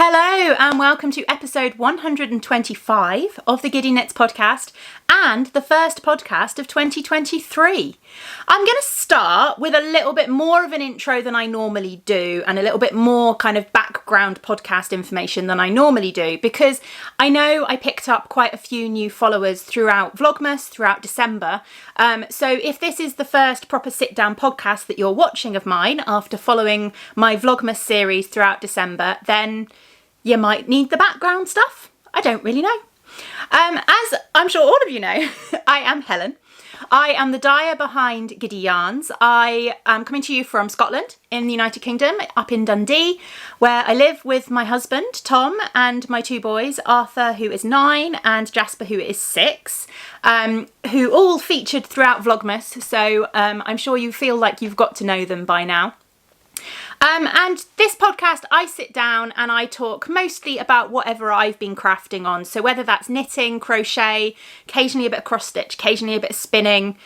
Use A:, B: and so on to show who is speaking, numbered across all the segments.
A: Hello and welcome to episode 125 of the Giddy Knits podcast and the first podcast of 2023. I'm going to start with a little bit more of an intro than I normally do and a little bit more kind of background podcast information than I normally do because I know I picked up quite a few new followers throughout Vlogmas, throughout December. So if this is the first proper sit-down podcast that you're watching of mine after following my Vlogmas series throughout December, then you might need the background stuff. I don't really know. As I'm sure all of you know, I am Helen. I am the dyer behind Giddy Yarns. I am coming to you from Scotland in the United Kingdom, up in Dundee, where I live with my husband, Tom, and my two boys, Arthur, who is 9, and Jasper, who is 6, who all featured throughout Vlogmas. So I'm sure you feel like you've got to know them by now. And this podcast, I sit down and I talk mostly about whatever I've been crafting on. So whether that's knitting, crochet, occasionally a bit of cross stitch, occasionally a bit of spinning.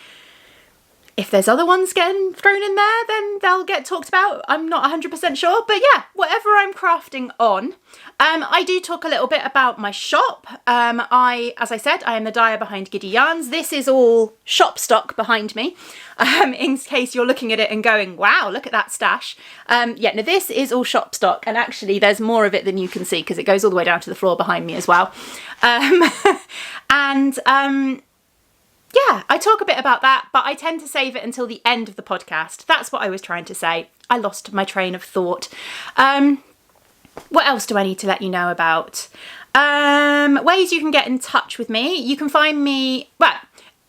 A: If there's other ones getting thrown in there, then they'll get talked about. I'm not 100% sure, but yeah, whatever I'm crafting on. I do talk a little bit about my shop. As I said, I am the dyer behind Giddy Yarns. This is all shop stock behind me, in case you're looking at it and going, wow, look at that stash. Yeah, no, this is all shop stock, and actually there's more of it than you can see because it goes all the way down to the floor behind me as well. Yeah, I talk a bit about that, but I tend to save it until the end of the podcast. That's what I was trying to say. I lost my train of thought. What else do I need to let you know about? Ways you can get in touch with me. You can find me, well,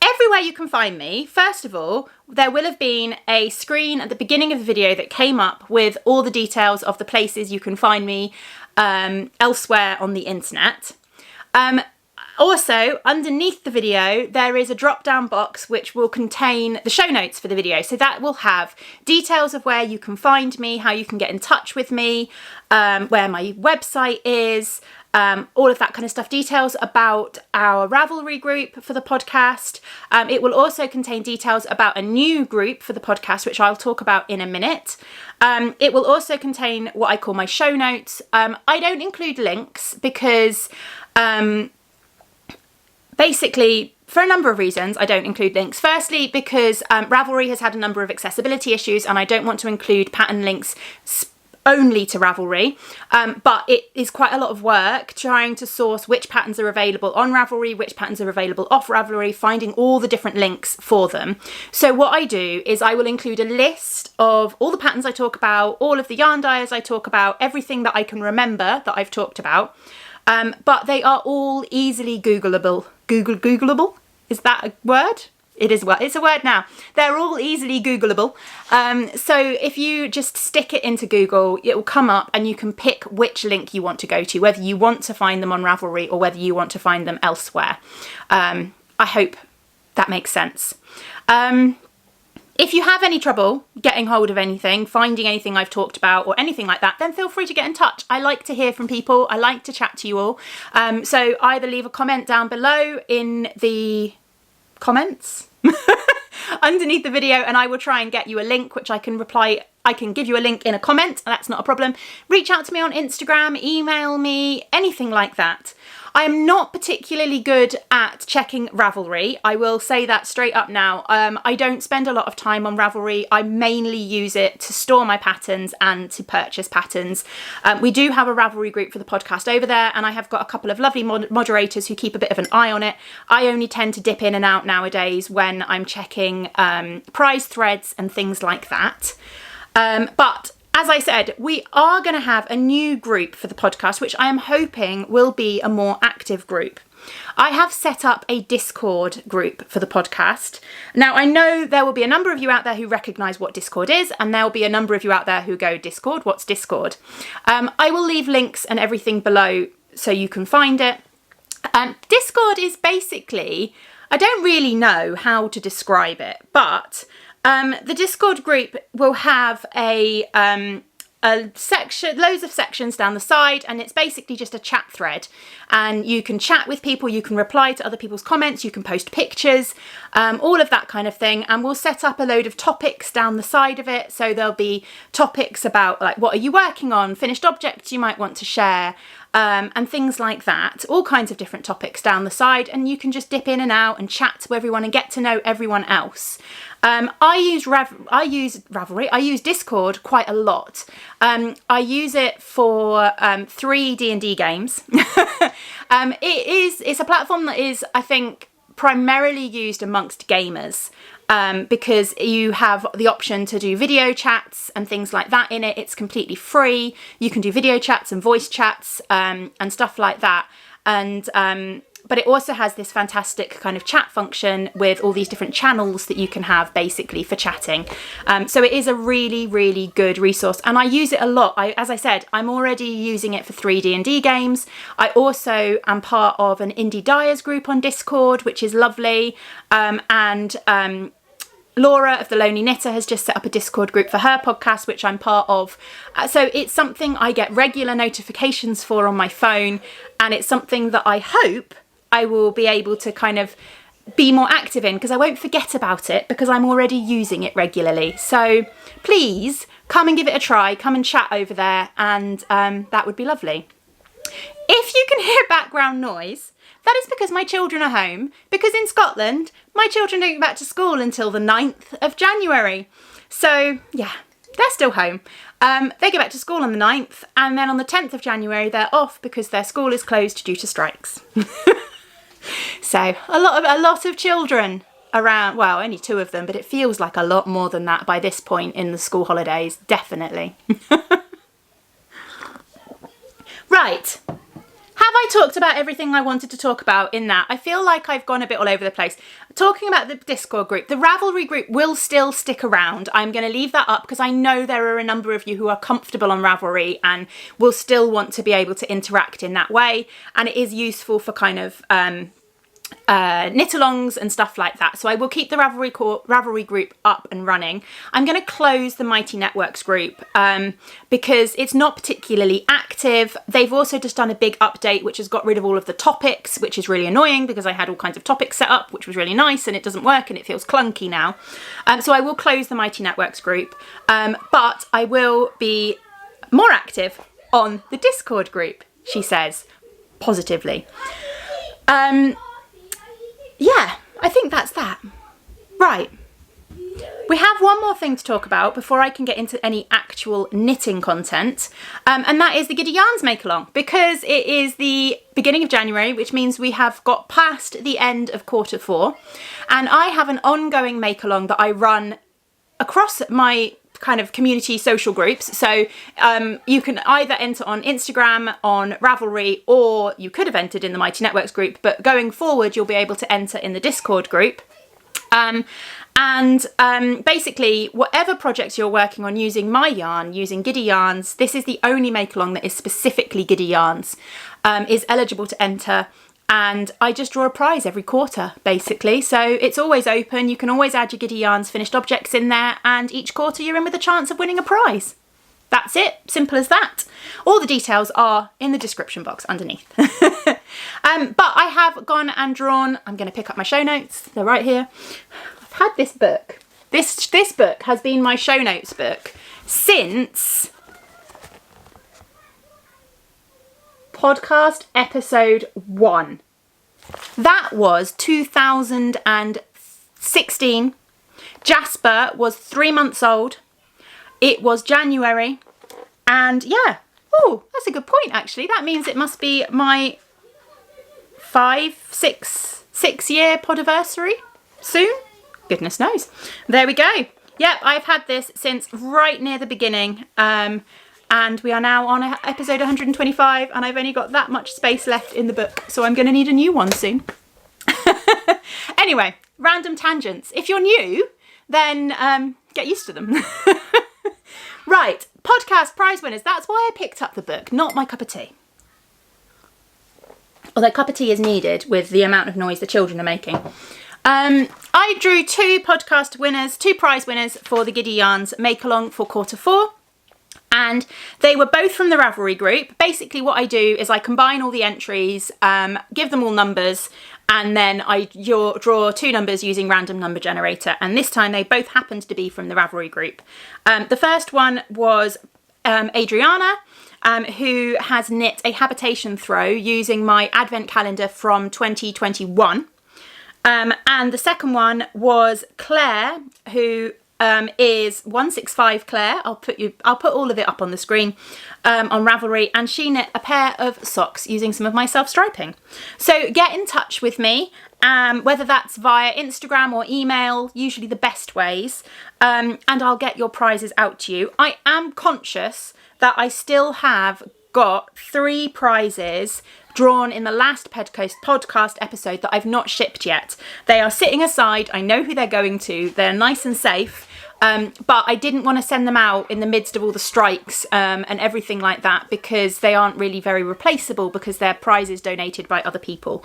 A: everywhere you can find me. First of all, there will have been a screen at the beginning of the video that came up with all the details of the places you can find me elsewhere on the internet. Also, underneath the video, there is a drop-down box which will contain the show notes for the video. So that will have details of where you can find me, how you can get in touch with me, where my website is, all of that kind of stuff. Details about our Ravelry group for the podcast. It will also contain details about a new group for the podcast, which I'll talk about in a minute. It will also contain what I call my show notes. I don't include links because basically, for a number of reasons, I don't include links. Firstly, because Ravelry has had a number of accessibility issues and I don't want to include pattern links only to Ravelry. But it is quite a lot of work trying to source which patterns are available on Ravelry, which patterns are available off Ravelry, finding all the different links for them. So what I do is I will include a list of all the patterns I talk about, all of the yarn dyers I talk about, everything that I can remember that I've talked about. But they are all easily Googleable. Googleable? Is that a word? It is. Well, it's a word now. They're all easily Googleable. So if you just stick it into Google, it will come up and you can pick which link you want to go to, whether you want to find them on Ravelry or whether you want to find them elsewhere. I hope that makes sense. If you have any trouble getting hold of anything, finding anything I've talked about or anything like that, then feel free to get in touch. I like to hear from people. I like to chat to you all. So either leave a comment down below in the comments underneath the video and I will try and get you a link, which I can reply. I can give you a link in a comment. That's not a problem. Reach out to me on Instagram, email me, anything like that. I am not particularly good at checking Ravelry. I will say that straight up now. I don't spend a lot of time on Ravelry. I mainly use it to store my patterns and to purchase patterns. We do have a Ravelry group for the podcast over there, and I have got a couple of lovely moderators who keep a bit of an eye on it. I only tend to dip in and out nowadays when I'm checking prize threads and things like that. But as I said, we are going to have a new group for the podcast, which I am hoping will be a more active group. I have set up a Discord group for the podcast. Now, I know there will be a number of you out there who recognise what Discord is, and there will be a number of you out there who go, Discord? What's Discord? I will leave links and everything below so you can find it. Discord is basically, I don't really know how to describe it, but the Discord group will have a a section, loads of sections down the side, and it's basically just a chat thread. And you can chat with people, you can reply to other people's comments, you can post pictures, all of that kind of thing. And we'll set up a load of topics down the side of it. So there'll be topics about like, what are you working on, finished objects you might want to share, and things like that. All kinds of different topics down the side, and you can just dip in and out and chat to everyone and get to know everyone else. I use Ravelry. I use Discord quite a lot. I use it for 3 D&D games. It's a platform that is, I think, primarily used amongst gamers, because you have the option to do video chats and things like that in it. It's completely free. You can do video chats and voice chats and stuff like that. And but it also has this fantastic kind of chat function with all these different channels that you can have basically for chatting. So it is a really, really good resource, and I use it a lot. As I said, I'm already using it for 3 D&D games. I also am part of an Indie Dyers group on Discord, which is lovely. Laura of The Lonely Knitter has just set up a Discord group for her podcast, which I'm part of. So it's something I get regular notifications for on my phone, and it's something that I hope I will be able to kind of be more active in, because I won't forget about it because I'm already using it regularly. So please come and give it a try, come and chat over there, and that would be lovely. If you can hear background noise, that is because my children are home, because in Scotland, my children don't go back to school until the 9th of January. So yeah, they're still home. They go back to school on the 9th, and then on the 10th of January, they're off because their school is closed due to strikes. So a lot of children around, well, only 2 of them, but it feels like a lot more than that by this point in the school holidays, definitely. Right. Have I talked about everything I wanted to talk about in that? I feel like I've gone a bit all over the place. Talking about the Discord group, the Ravelry group will still stick around. I'm going to leave that up because I know there are a number of you who are comfortable on Ravelry and will still want to be able to interact in that way. And it is useful for kind of knit-alongs and stuff like that. So I will keep the Ravelry group up and running. I'm going to close the Mighty Networks group because it's not particularly active. They've also just done a big update which has got rid of all of the topics, which is really annoying because I had all kinds of topics set up, which was really nice, and it doesn't work and it feels clunky now. So I will close the Mighty Networks group, but I will be more active on the Discord group, she says, positively. Yeah, I think that's that. Right. We have one more thing to talk about before I can get into any actual knitting content, and that is the Giddy Yarns Make-Along, because it is the beginning of January, which means we have got past the end of quarter 4, and I have an ongoing make-along that I run across my kind of community social groups. So you can either enter on Instagram, on Ravelry, or you could have entered in the Mighty Networks group, but going forward you'll be able to enter in the Discord group. Basically whatever projects you're working on using my yarn, using Giddy Yarns, this is the only make-along that is specifically Giddy Yarns, is eligible to enter. And I just draw a prize every quarter, basically. So it's always open. You can always add your Giddy Yarns finished objects in there, and each quarter you're in with a chance of winning a prize. That's it. Simple as that. All the details are in the description box underneath. But I have gone and drawn, I'm going to pick up my show notes. They're right here. I've had this book. This book has been my show notes book since podcast episode 1. That was 2016. Jasper was 3 months old. It was January, and yeah, oh, that's a good point actually. That means it must be my 6 year podiversary soon. Goodness knows. There we go. Yep, I've had this since right near the beginning. And we are now on episode 125, and I've only got that much space left in the book, so I'm going to need a new one soon. Anyway, random tangents. If you're new, then get used to them. Right, podcast prize winners. That's why I picked up the book, not my cup of tea. Although cup of tea is needed with the amount of noise the children are making. I drew 2 prize winners for the Giddy Yarns Make-Along for quarter 4. And they were both from the Ravelry group. Basically what I do is I combine all the entries, give them all numbers, and then I draw 2 numbers using random number generator. And this time they both happened to be from the Ravelry group. The first one was Adriana, who has knit a habitation throw using my advent calendar from 2021. And the second one was Claire, who is 165 Claire. I'll put all of it up on the screen on Ravelry, and she knit a pair of socks using some of my self-striping. So get in touch with me, whether that's via Instagram or email, usually the best ways, and I'll get your prizes out to you. I am conscious that I still have got 3 prizes drawn in the last podcast episode that I've not shipped yet. They are sitting aside. I know who they're going to. They're nice and safe. But I didn't want to send them out in the midst of all the strikes and everything like that, because they aren't really very replaceable, because they're prizes donated by other people.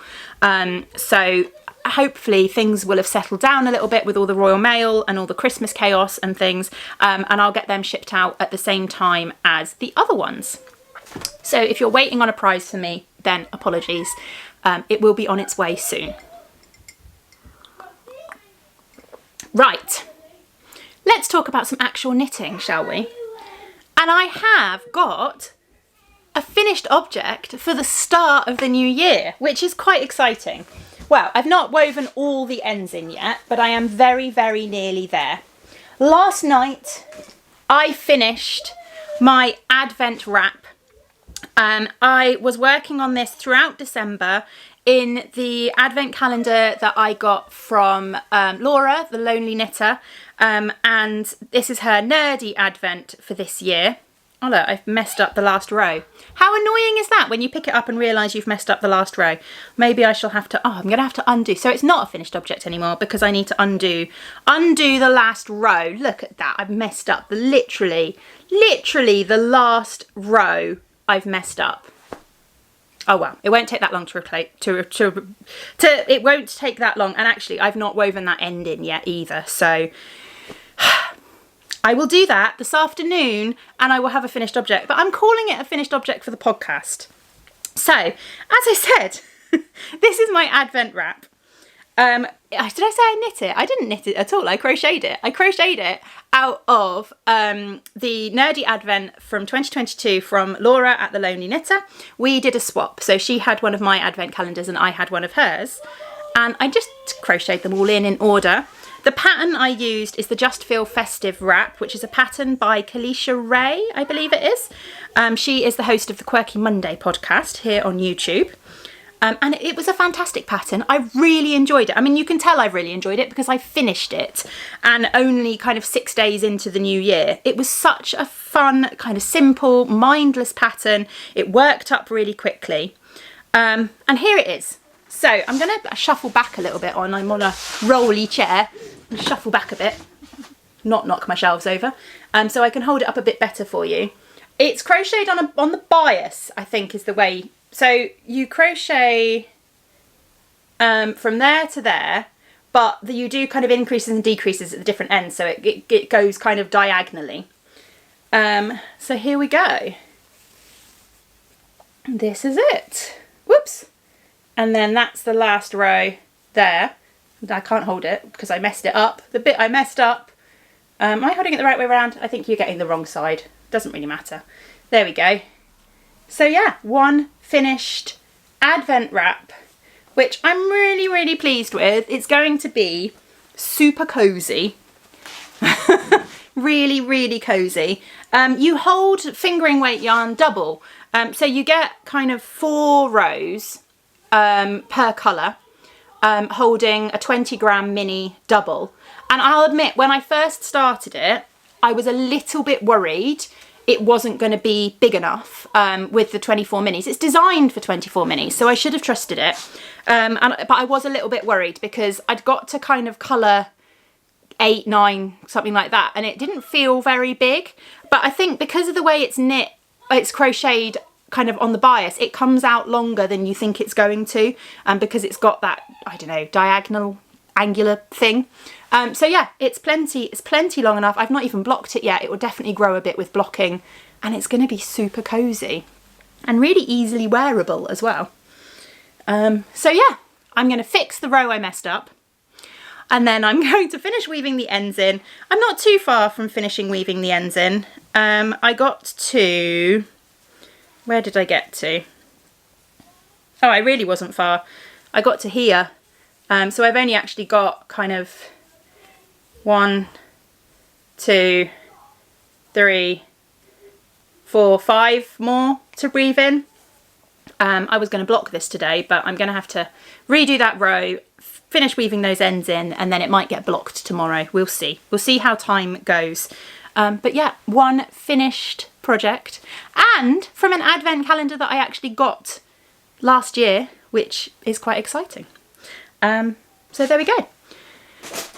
A: So hopefully things will have settled down a little bit with all the Royal Mail and all the Christmas chaos and things, and I'll get them shipped out at the same time as the other ones. So if you're waiting on a prize for me, then apologies. It will be on its way soon. Right, let's talk about some actual knitting, shall we? And I have got a finished object for the start of the new year, which is quite exciting. Well, I've not woven all the ends in yet, but I am very, very nearly there. Last night, I finished my Advent wrap. I was working on this throughout December in the Advent calendar that I got from Laura, the Lonely Knitter, and this is her nerdy Advent for this year. Oh look, I've messed up the last row. How annoying is that when you pick it up and realise you've messed up the last row? Maybe I shall have to, I'm going to have to undo. So it's not a finished object anymore because I need to undo the last row. Look at that, I've messed up literally the last row I've messed up. Oh well, it won't take that long it won't take that long, and actually I've not woven that end in yet either, so I will do that this afternoon and I will have a finished object, but I'm calling it a finished object for the podcast. So, as I said, this is my Advent wrap. Did I say I knit it? I didn't knit it at all. I crocheted it. I crocheted it out of the Nerdy Advent from 2022 from Laura at the Lonely Knitter. We did a swap. So she had one of my Advent calendars and I had one of hers. And I just crocheted them all in order. The pattern I used is the Just Feel Festive wrap, which is a pattern by Kalisha Ray, I believe it is. She is the host of the Quirky Monday podcast here on YouTube. And it was a fantastic pattern. I really enjoyed it. I mean, you can tell I've really enjoyed it because I finished it and only kind of 6 days into the new year. It was such a fun, kind of simple, mindless pattern. It worked up really quickly. And here it is. So I'm going to shuffle back a little bit I'm on a rolly chair. Shuffle back a bit, not knock my shelves over, so I can hold it up a bit better for you. It's crocheted on the bias, I think is the way. So you crochet from there to there, but you do kind of increases and decreases at the different ends, so it goes kind of diagonally. So here we go. This is it. Whoops. And then that's the last row there. I can't hold it because I messed it up. The bit I messed up. Am I holding it the right way around? I think you're getting the wrong side. Doesn't really matter. There we go. So yeah, one finished Advent wrap, which I'm really, really pleased with. It's going to be super cozy. Really, really cozy. You hold fingering weight yarn double. So you get kind of 4 rows per colour, holding a 20-gram mini double. And I'll admit, when I first started it, I was a little bit worried it wasn't going to be big enough with the 24 minis. It's designed for 24 minis, so I should have trusted it. But I was a little bit worried because I'd got to kind of colour 8, 9, something like that, and it didn't feel very big. But I think because of the way it's knit, it's crocheted kind of on the bias, it comes out longer than you think it's going to, because it's got that, I don't know, diagonal, angular thing. So yeah, it's plenty long enough. I've not even blocked it yet. It will definitely grow a bit with blocking. and it's going to be super cozy and really easily wearable as well. So yeah, I'm going to fix the row I messed up, and then I'm going to finish weaving the ends in. I'm not too far from finishing weaving the ends in. I got to, where did I get to? Oh, I really wasn't far. I got to here. So I've only actually got kind of 1, 2, 3, 4, 5 more to weave in. I was going to block this today, but I'm going to have to redo that row, finish weaving those ends in, and then it might get blocked tomorrow. We'll see. We'll see how time goes. But yeah, one finished project, and from an advent calendar that I actually got last year, which is quite exciting. So there we go.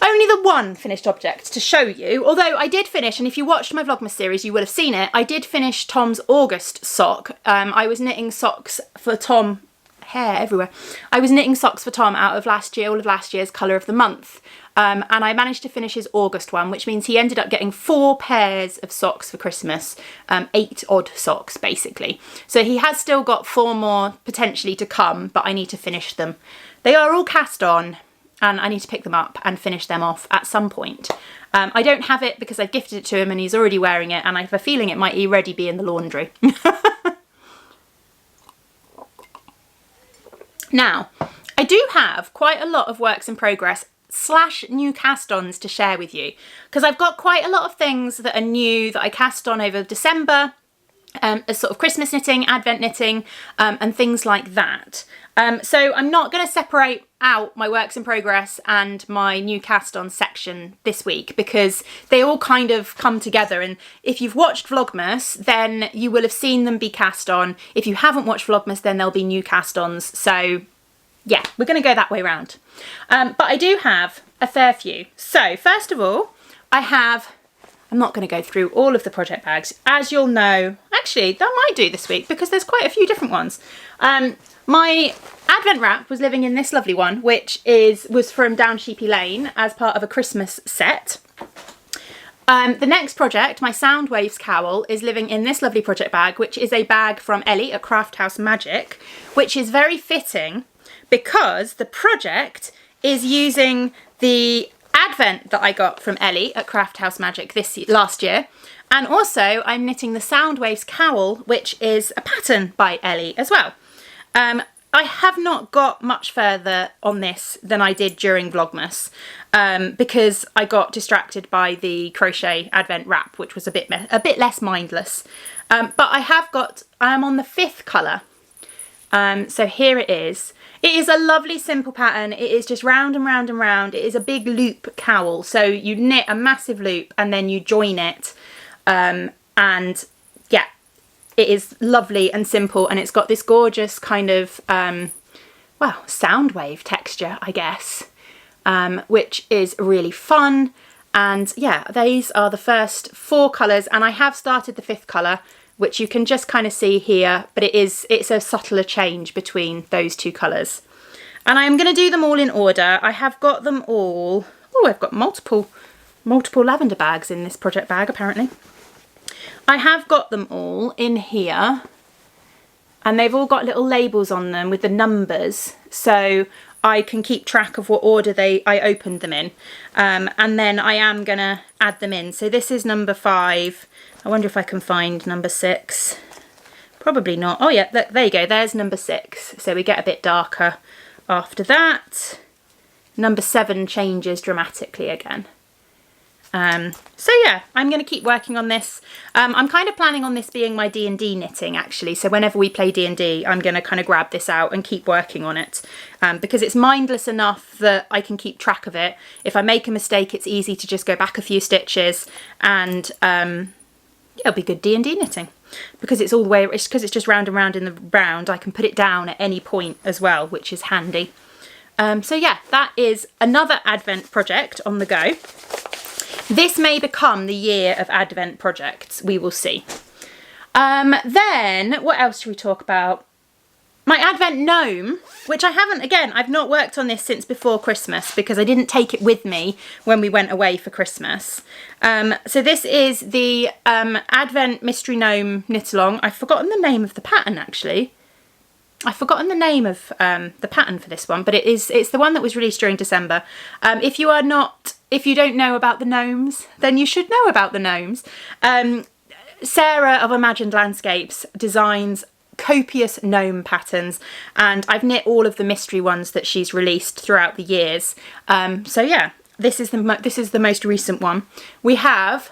A: Only the one finished object to show you, although I did finish, and if you watched my Vlogmas series you will have seen it, I did finish Tom's August sock. I was knitting socks for Tom, hair everywhere. I was knitting socks for Tom out of last year, all of last year's colour of the month. And I managed to finish his August one, which means he ended up getting 4 pairs of socks for Christmas, 8 odd socks basically. So he has still got 4 more potentially to come, but I need to finish them. They are all cast on, and I need to pick them up and finish them off at some point. I don't have it because I've gifted it to him and he's already wearing it, and I have a feeling it might already be in the laundry. Now, I do have quite a lot of works in progress / new cast-ons to share with you, because I've got quite a lot of things that are new that I cast on over December, as sort of Christmas knitting, Advent knitting, and things like that. So I'm not going to separate out my works in progress and my new cast on section this week, because they all kind of come together, and if you've watched Vlogmas then you will have seen them be cast on. If you haven't watched Vlogmas then there'll be new cast ons. So yeah, we're going to go that way round. But I do have a fair few. So first of all, I'm not going to go through all of the project bags. As you'll know, actually that might do this week because there's quite a few different ones. My Advent wrap was living in this lovely one, which was from Down Sheepy Lane as part of a Christmas set. The next project, my Sound Waves cowl, is living in this lovely project bag, which is a bag from Ellie at Craft House Magic, which is very fitting because the project is using the Advent that I got from Ellie at Craft House Magic last year. And also I'm knitting the Sound Waves cowl, which is a pattern by Ellie as well. I have not got much further on this than I did during Vlogmas, because I got distracted by the Crochet Advent wrap, which was a bit less mindless. But I am on the 5th colour. So here it is. It is a lovely simple pattern. It is just round and round and round. It is a big loop cowl. So you knit a massive loop and then you join it. And yeah, it is lovely and simple, and it's got this gorgeous kind of, well, sound wave texture, I guess, which is really fun. And yeah, these are the first 4 colours, and I have started the 5th colour, which you can just kind of see here, but it's a subtler change between those 2 colours. And I am going to do them all in order. I have got them all. Oh, I've got multiple lavender bags in this project bag, apparently. I have got them all in here, and they've all got little labels on them with the numbers, so I can keep track of what order I opened them in. And then I am going to add them in. So this is number 5. I wonder if I can find number 6. Probably not. Oh yeah, there you go. There's number 6. So we get a bit darker after that. Number 7 changes dramatically again. So yeah, I'm going to keep working on this. I'm kind of planning on this being my D&D knitting, actually. So whenever we play D&D, I'm going to kind of grab this out and keep working on it, because it's mindless enough that I can keep track of it. If I make a mistake, it's easy to just go back a few stitches, and it'll be good D&D knitting, because it's all the way, because it's just round and round in the round. I can put it down at any point as well, which is handy. So yeah, that is another Advent project on the go. This may become the year of Advent projects, we will see. Then, what else should we talk about? My Advent gnome, which I haven't, again, I've not worked on this since before Christmas because I didn't take it with me when we went away for Christmas. So this is the Advent Mystery Gnome Knit Along. I've forgotten the name of the pattern, actually. I've forgotten the name of the pattern for this one, but it's the one that was released during December. If you don't know about the gnomes, then you should know about the gnomes. Sarah of Imagined Landscapes designs copious gnome patterns, and I've knit all of the mystery ones that she's released throughout the years. So yeah, this is the most recent one. We have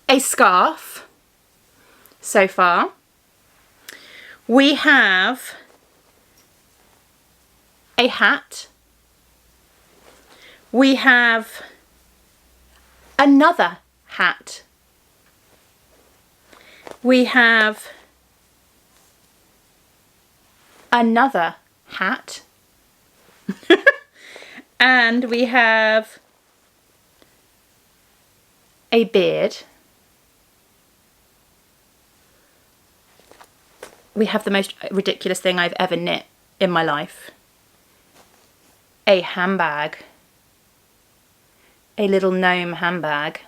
A: a scarf so far. We have a hat. We have another hat. We have another hat. And we have a beard. We have the most ridiculous thing I've ever knit in my life. A handbag. A little gnome handbag.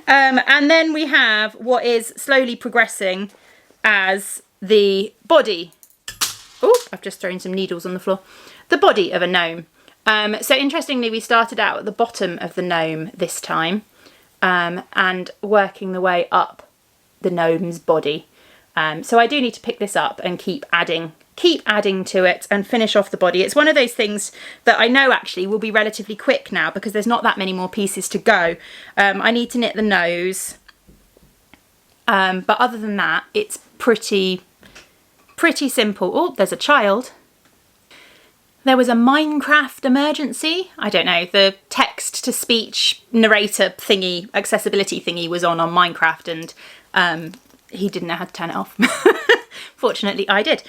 A: And then we have what is slowly progressing as the body. Oh, I've just thrown some needles on the floor. The body of a gnome. So interestingly, we started out at the bottom of the gnome this time, and working the way up the gnome's body. So I do need to pick this up and keep adding to it and finish off the body. It's one of those things that I know actually will be relatively quick now because there's not that many more pieces to go. I need to knit the nose, but other than that, it's pretty simple. Oh, there's a child. There was a Minecraft emergency. I don't know, the text-to-speech narrator thingy, accessibility thingy was on Minecraft, and he didn't know how to turn it off. Fortunately, I did.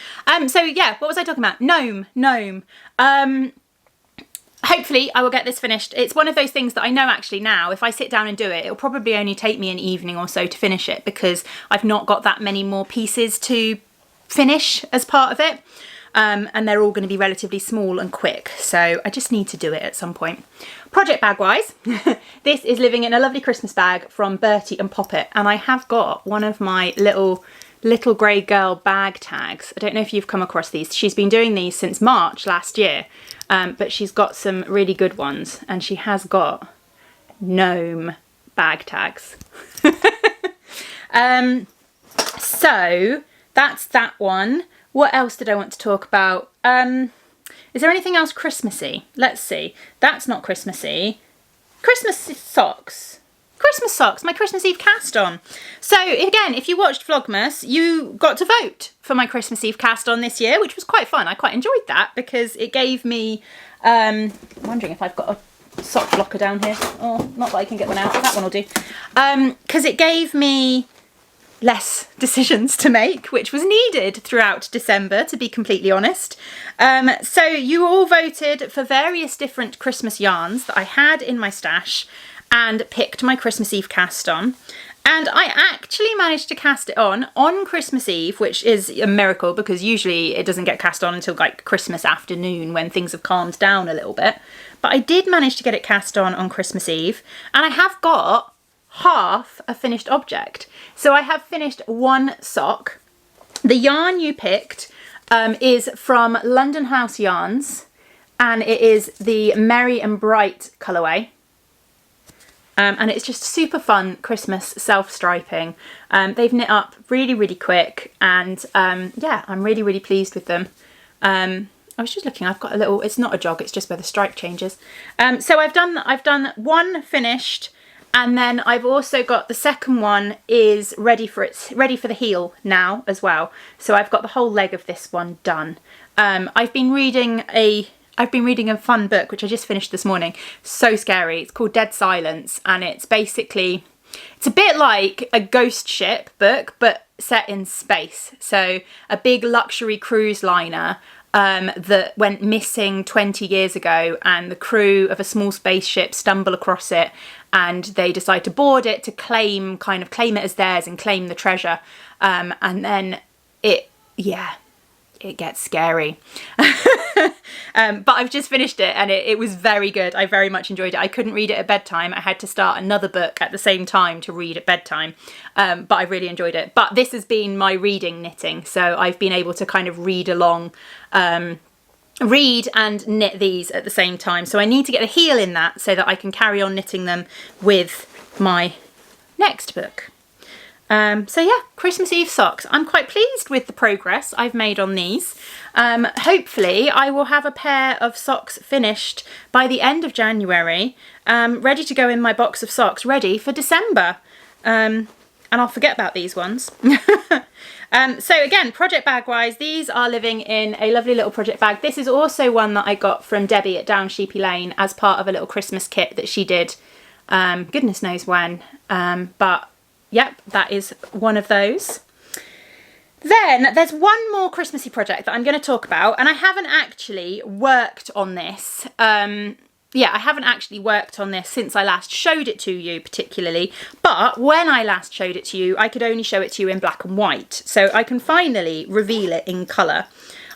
A: So yeah, what was I talking about? Gnome. Hopefully I will get this finished. It's one of those things that I know actually now, if I sit down and do it, it'll probably only take me an evening or so to finish it because I've not got that many more pieces to finish as part of it. And they're all going to be relatively small and quick, so I just need to do it at some point. Project bag wise, this is living in a lovely Christmas bag from Bertie and Poppet, and I have got one of my little grey girl bag tags. I don't know if you've come across these. She's been doing these since March last year, but she's got some really good ones, and she has got gnome bag tags. So that's that one. What else did I want to talk about? Is there anything else Christmassy? Let's see. That's not Christmassy. Christmas socks. Christmas socks, my Christmas Eve cast on. So again, if you watched Vlogmas, you got to vote for my Christmas Eve cast on this year, which was quite fun. I quite enjoyed that because it gave me, I'm wondering if I've got a sock blocker down here. Oh, not that I can get one out. That one will do. Because it gave me less decisions to make, which was needed throughout December, to be completely honest. So you all voted for various different Christmas yarns that I had in my stash and picked my Christmas Eve cast on. And I actually managed to cast it on Christmas Eve, which is a miracle because usually it doesn't get cast on until like Christmas afternoon when things have calmed down a little bit. But I did manage to get it cast on Christmas Eve, and I have got half a finished object. So I have finished one sock. The yarn you picked is from London House Yarns, and it is the Merry and Bright colourway. And it's just super fun Christmas self-striping. They've knit up really, really quick, and yeah, I'm really, really pleased with them. I was just looking, I've got a little, it's not a jog, it's just where the stripe changes. So I've done one finished, and then I've also got the second one is ready for the heel now as well. So I've got the whole leg of this one done. I've been reading a fun book, which I just finished this morning. So scary. It's called Dead Silence, and it's basically, it's a bit like a ghost ship book, but set in space. So a big luxury cruise liner that went missing 20 years ago, and the crew of a small spaceship stumble across it, and they decide to board it to claim it as theirs and claim the treasure. And then it yeah, it gets scary. But I've just finished it and it was very good. I very much enjoyed it. I couldn't read it at bedtime. I had to start another book at the same time to read at bedtime. But I really enjoyed it. But this has been my reading knitting. So I've been able to kind of read along, read and knit these at the same time. So I need to get a heel in that so that I can carry on knitting them with my next book. So yeah, Christmas Eve socks. I'm quite pleased with the progress I've made on these. Hopefully I will have a pair of socks finished by the end of January, ready to go in my box of socks, ready for December. And I'll forget about these ones. So again, project bag wise, these are living in a lovely little project bag. This is also one that I got from Debbie at Down Sheepy Lane as part of a little Christmas kit that she did, goodness knows when, but yep, that is one of those. Then there's one more Christmassy project that I'm going to talk about, and I haven't actually worked on this. Yeah, I haven't actually worked on this since I last showed it to you particularly, but when I last showed it to you, I could only show it to you in black and white, so I can finally reveal it in colour.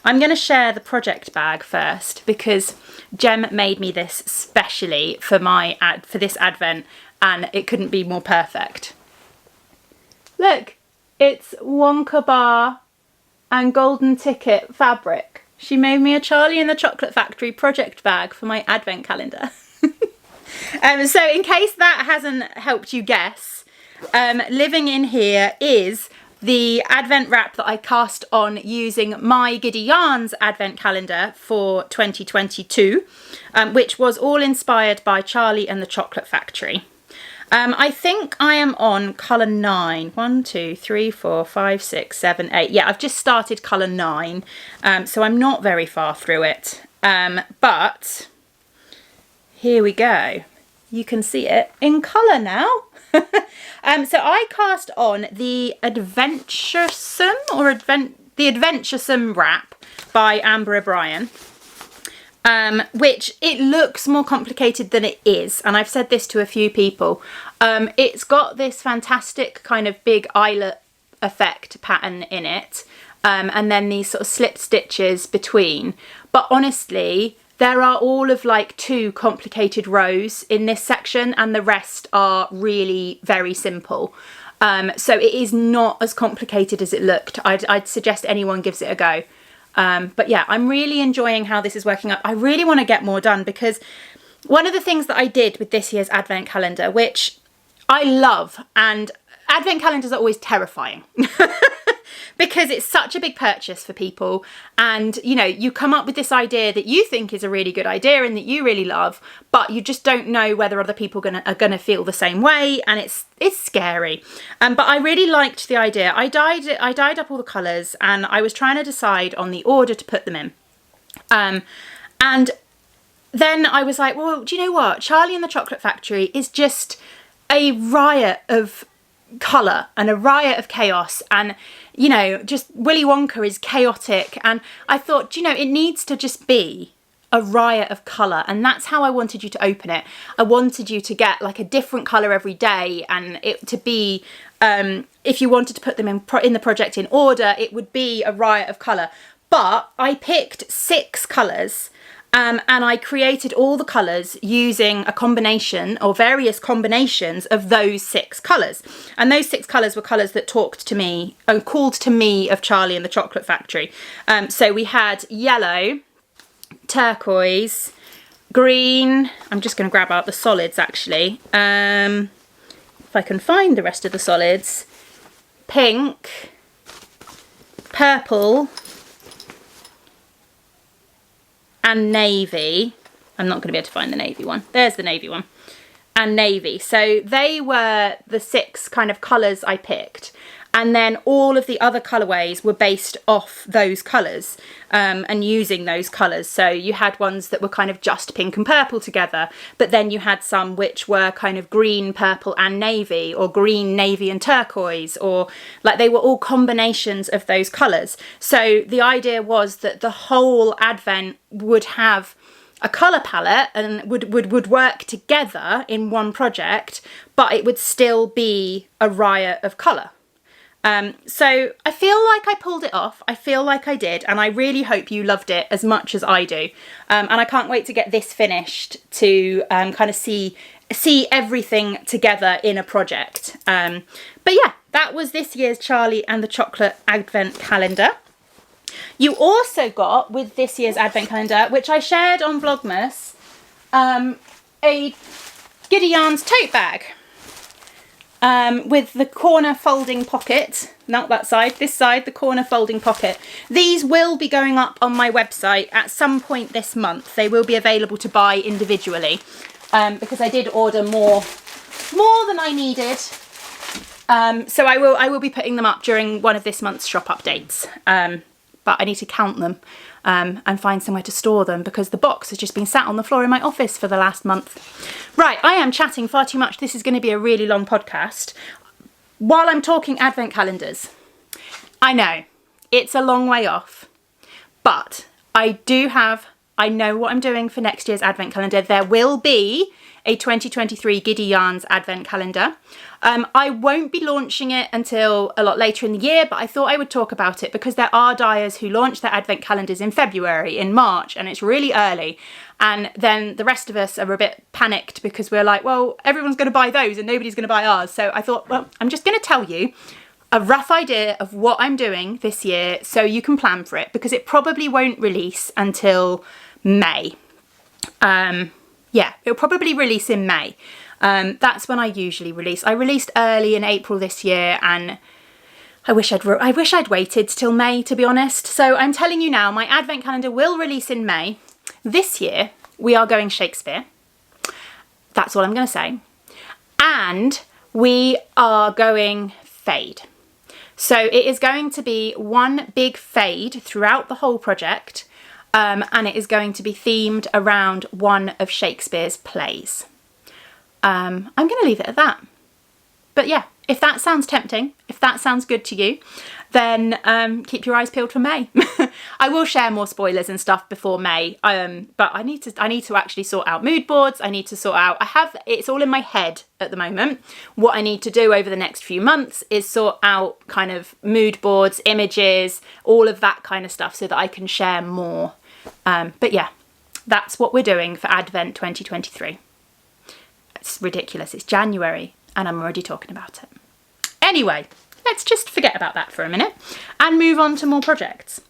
A: I'm going to share the project bag first because Jem made me this specially for for this Advent, and it couldn't be more perfect. Look, it's Wonka Bar and Golden Ticket fabric. She made me a Charlie and the Chocolate Factory project bag for my Advent calendar. So in case that hasn't helped you guess, living in here is the Advent wrap that I cast on using my Giddy Yarns Advent calendar for 2022, which was all inspired by Charlie and the Chocolate Factory. I think I am on colour 9. 1, 2, 3, 4, 5, 6, 7, 8. Yeah, I've just started colour 9, so I'm not very far through it. But here we go. You can see it in colour now. So I cast on the Adventuresome the Adventuresome wrap by Amber O'Brien. Which it looks more complicated than it is, and I've said this to a few people. It's got this fantastic kind of big eyelet effect pattern in it, and then these sort of slip stitches between, but honestly there are all of like 2 complicated rows in this section and the rest are really very simple. So it is not as complicated as it looked. I'd suggest anyone gives it a go. But yeah, I'm really enjoying how this is working up. I really want to get more done because one of the things that I did with this year's Advent calendar, which I love, and Advent calendars are always terrifying because it's such a big purchase for people, and you know, you come up with this idea that you think is a really good idea and that you really love, but you just don't know whether other people are gonna feel the same way, and it's scary. But I really liked the idea. I dyed up all the colours and I was trying to decide on the order to put them in, and then I was like, well, do you know what, Charlie and the Chocolate Factory is just a riot of colour and a riot of chaos, and you know, just Willy Wonka is chaotic, and I thought, you know, it needs to just be a riot of colour, and that's how I wanted you to open it. I wanted you to get like a different colour every day, and it to be if you wanted to put them in the project in order, it would be a riot of colour. But I picked 6 colours, and I created all the colours using a combination or various combinations of those 6 colours. And those 6 colours were colours that talked to me, called to me of Charlie and the Chocolate Factory. So we had yellow, turquoise, green. I'm just going to grab out the solids actually. If I can find the rest of the solids. Pink, purple, and navy. I'm not going to be able to find the navy one. There's the navy one. And navy. So they were the 6 kind of colours I picked. And then all of the other colourways were based off those colours, and using those colours. So you had ones that were kind of just pink and purple together, but then you had some which were kind of green, purple and navy, or green, navy and turquoise, or like they were all combinations of those colours. So the idea was that the whole Advent would have a colour palette and would work together in one project, but it would still be a riot of colour. So I feel like I pulled it off. I feel like I did, and I really hope you loved it as much as I do. And I can't wait to get this finished to kind of see everything together in a project. But yeah, that was this year's Charlie and the Chocolate Advent Calendar. You also got, with this year's Advent Calendar, which I shared on Vlogmas, a Giddy Yarns tote bag with the corner folding pocket. Not that side, this side, the corner folding pocket. These will be going up on my website at some point this month. They will be available to buy individually because I did order more than I needed. So I will be putting them up during one of this month's shop updates. But I need to count them and find somewhere to store them because the box has just been sat on the floor in my office for the last month. Right, I am chatting far too much. This is going to be a really long podcast. While I'm talking Advent calendars, I know it's a long way off, but I know what I'm doing for next year's Advent calendar. There will be a 2023 Giddy Yarns Advent Calendar. I won't be launching it until a lot later in the year, but I thought I would talk about it because there are dyers who launch their Advent calendars in February, in March, and it's really early. And then the rest of us are a bit panicked because we're like, well, everyone's going to buy those and nobody's going to buy ours. So I thought, well, I'm just going to tell you a rough idea of what I'm doing this year so you can plan for it, because it probably won't release until May. Yeah, it'll probably release in May. That's when I usually release. I released early in April this year, and I wish I'd waited till May, to be honest. So I'm telling you now, my Advent calendar will release in May. This year, we are going Shakespeare. That's all I'm going to say. And we are going fade. So it is going to be one big fade throughout the whole project. And it is going to be themed around one of Shakespeare's plays. I'm going to leave it at that. But yeah, if that sounds tempting, if that sounds good to you, then keep your eyes peeled for May. I will share more spoilers and stuff before May, but I need to actually sort out mood boards. I need to sort out, it's all in my head at the moment. What I need to do over the next few months is sort out kind of mood boards, images, all of that kind of stuff so that I can share more. But yeah, that's what we're doing for Advent 2023. It's ridiculous. It's January and I'm already talking about it. Anyway, let's just forget about that for a minute and move on to more projects.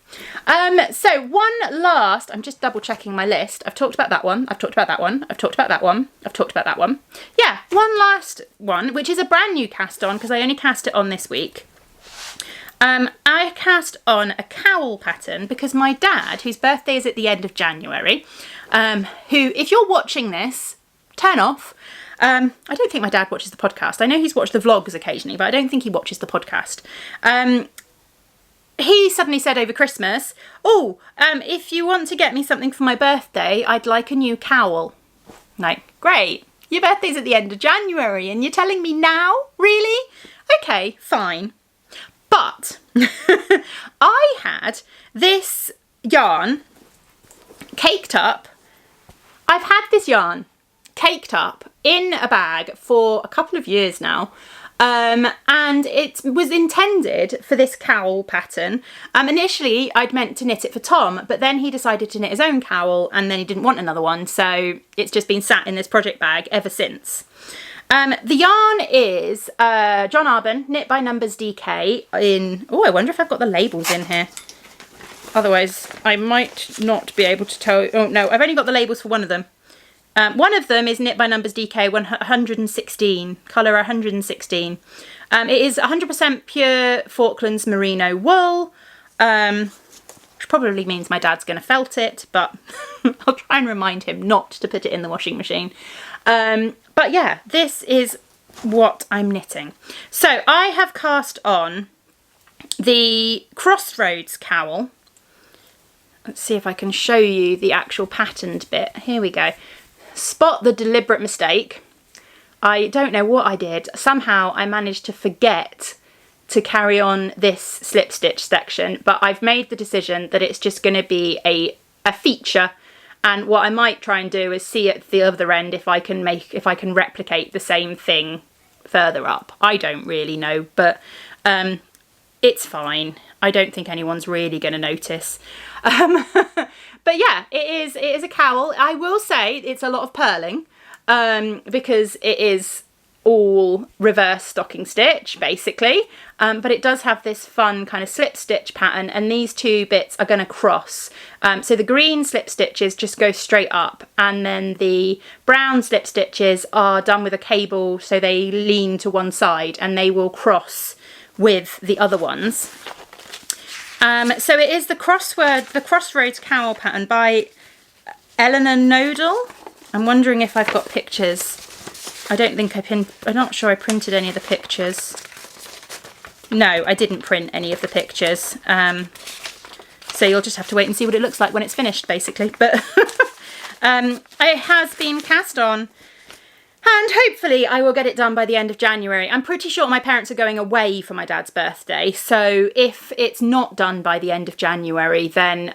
A: So one last, I'm just double checking my list. I've talked about that one. I've talked about that one. I've talked about that one. I've talked about that one. Yeah, one last one, which is a brand new cast on because I only cast it on this week. I cast on a cowl pattern because my dad, whose birthday is at the end of January, who, if you're watching this, turn off. I don't think my dad watches the podcast. I know he's watched the vlogs occasionally, but I don't think he watches the podcast. He suddenly said over Christmas, if you want to get me something for my birthday, I'd like a new cowl. Like, great. Your birthday's at the end of January and you're telling me now? Really? Okay, fine. But I had this yarn caked up. I've had this yarn caked up in a bag for a couple of years now. And it was intended for this cowl pattern. Initially, I'd meant to knit it for Tom, but then he decided to knit his own cowl and then he didn't want another one. So it's just been sat in this project bag ever since. The yarn is John Arbon, Knit by Numbers DK in... Oh, I wonder if I've got the labels in here. Otherwise, I might not be able to tell... Oh, no, I've only got the labels for one of them. One of them is Knit by Numbers DK 116, colour 116. It is 100% pure Falklands merino wool, which probably means my dad's going to felt it, but I'll try and remind him not to put it in the washing machine. But yeah, this is what I'm knitting. So I have cast on the Crossroads cowl. Let's see if I can show you the actual patterned bit. Here we go. Spot the deliberate mistake. I don't know what I did. Somehow I managed to forget to carry on this slip stitch section, but I've made the decision that it's just going to be a feature. And what I might try and do is see at the other end if I can replicate the same thing further up. I don't really know, but it's fine. I don't think anyone's really going to notice. But yeah, it is a cowl. I will say it's a lot of purling, because it is all reverse stocking stitch basically, but it does have this fun kind of slip stitch pattern, and these two bits are going to cross. So the green slip stitches just go straight up, and then the brown slip stitches are done with a cable, so they lean to one side and they will cross with the other ones. So it is the Crossroads cowl pattern by Eleanor Nodal. I'm wondering if I've got pictures. I don't think I'm not sure I printed any of the pictures. No, I didn't print any of the pictures. So you'll just have to wait and see what it looks like when it's finished, basically. But it has been cast on, and hopefully I will get it done by the end of January. I'm pretty sure my parents are going away for my dad's birthday, so if it's not done by the end of January, then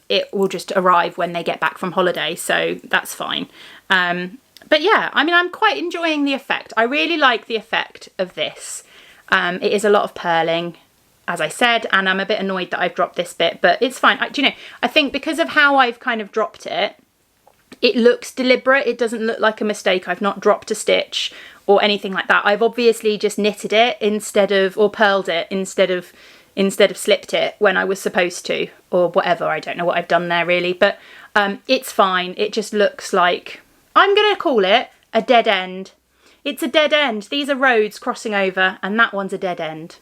A: it will just arrive when they get back from holiday, so that's fine. But yeah, I mean, I'm quite enjoying the effect. I really like the effect of this. It is a lot of purling, as I said, and I'm a bit annoyed that I've dropped this bit, but it's fine. Do you know, I think because of how I've kind of dropped it, it looks deliberate. It doesn't look like a mistake. I've not dropped a stitch or anything like that. I've obviously just knitted it or purled it instead of slipped it when I was supposed to, or whatever. I don't know what I've done there really, but it's fine. It just looks like, I'm going to call it a dead end. It's a dead end. These are roads crossing over, and that one's a dead end.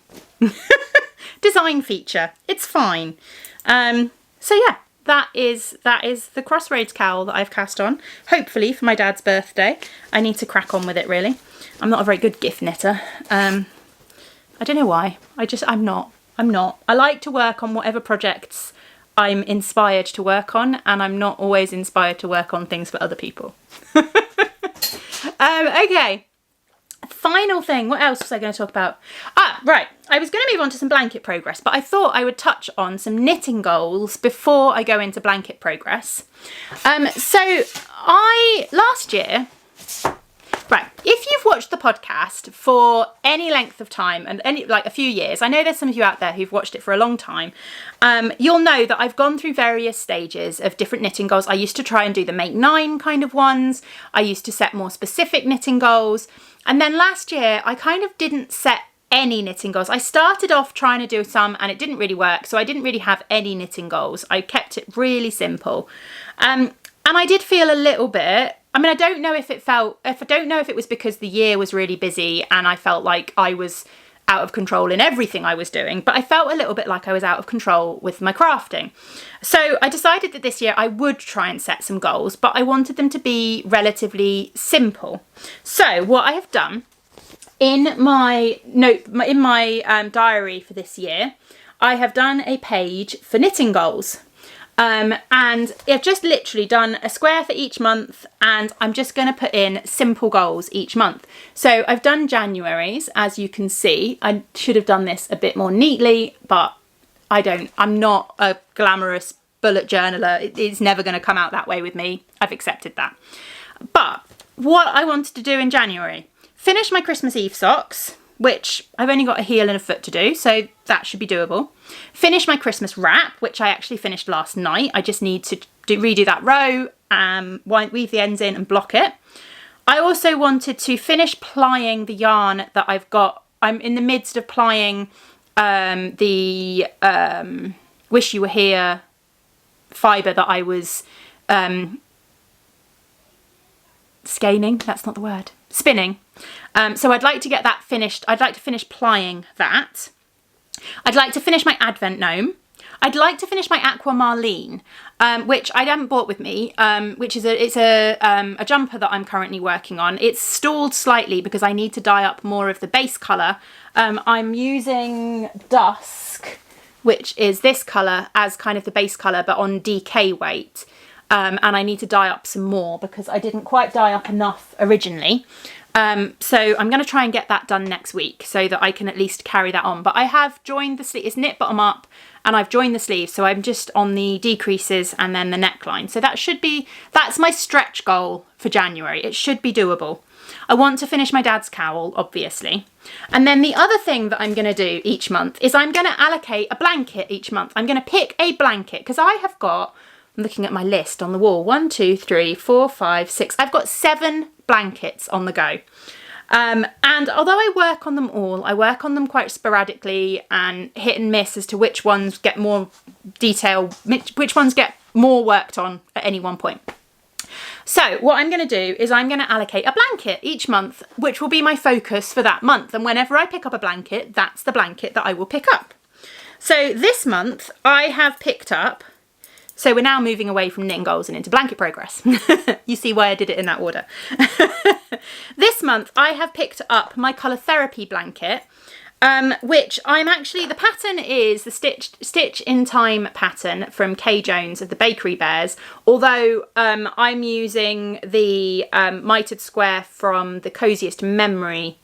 A: Design feature. It's fine. So yeah, that is the Crossroads cowl that I've cast on, hopefully for my dad's birthday. I need to crack on with it really. I'm not a very good gift knitter. I don't know why. I'm not. I like to work on whatever projects I'm inspired to work on, and I'm not always inspired to work on things for other people. Okay, final thing. What else was I going to talk about? Right, I was going to move on to some blanket progress, but I thought I would touch on some knitting goals before I go into blanket progress. So last year, right, if you've watched the podcast for any length of time, and like a few years, I know there's some of you out there who've watched it for a long time, you'll know that I've gone through various stages of different knitting goals. I used to try and do the make 9 kind of ones. I used to set more specific knitting goals. And then last year, I kind of didn't set any knitting goals. I started off trying to do some and it didn't really work. So I didn't really have any knitting goals. I kept it really simple. And I did feel a little bit, I mean, I don't know if it was because the year was really busy and I felt like I was out of control in everything I was doing, but I felt a little bit like I was out of control with my crafting. So I decided that this year I would try and set some goals, but I wanted them to be relatively simple. So what I have done in my diary for this year, I have done a page for knitting goals. And I've just literally done a square for each month, and I'm just going to put in simple goals each month. So I've done January's, as you can see. I should have done this a bit more neatly, but I'm not a glamorous bullet journaler. It's never going to come out that way with me. I've accepted that. But what I wanted to do in January, finish my Christmas Eve socks, which I've only got a heel and a foot to do, so that should be doable. Finish my Christmas wrap, which I actually finished last night. I just need to redo that row, weave the ends in and block it. I also wanted to finish plying the yarn that I've got. I'm in the midst of plying the Wish You Were Here fibre that I was skeinin, that's not the word, spinning. So I'd like to get that finished. I'd like to finish plying that. I'd like to finish my Advent gnome. I'd like to finish my Aqua Marlene, which I haven't brought with me, which is a jumper that I'm currently working on. It's stalled slightly because I need to dye up more of the base colour. I'm using Dusk, which is this colour, as kind of the base colour, but on DK weight. And I need to dye up some more because I didn't quite dye up enough originally. So I'm going to try and get that done next week so that I can at least carry that on. But I have joined the sleeve, it's knit bottom up, and I've joined the sleeves. So I'm just on the decreases and then the neckline. So that's my stretch goal for January. It should be doable. I want to finish my dad's cowl, obviously. And then the other thing that I'm going to do each month is I'm going to allocate a blanket each month. I'm going to pick a blanket because I have got, I'm looking at my list on the wall, 1, 2, 3, 4, 5, 6. I've got 7 blankets on the go. And although I work on them all, I work on them quite sporadically and hit and miss as to which ones get more detail, which ones get more worked on at any one point. So what I'm going to do is I'm going to allocate a blanket each month, which will be my focus for that month. And whenever I pick up a blanket, that's the blanket that I will pick up. So this month I have picked up, so we're now moving away from knitting goals and into blanket progress. You see why I did it in that order. This month I have picked up my colour therapy blanket, which I'm actually, the pattern is the Stitch in Time pattern from Kay Jones of the Bakery Bears, although I'm using the mitered square from the Coziest Memory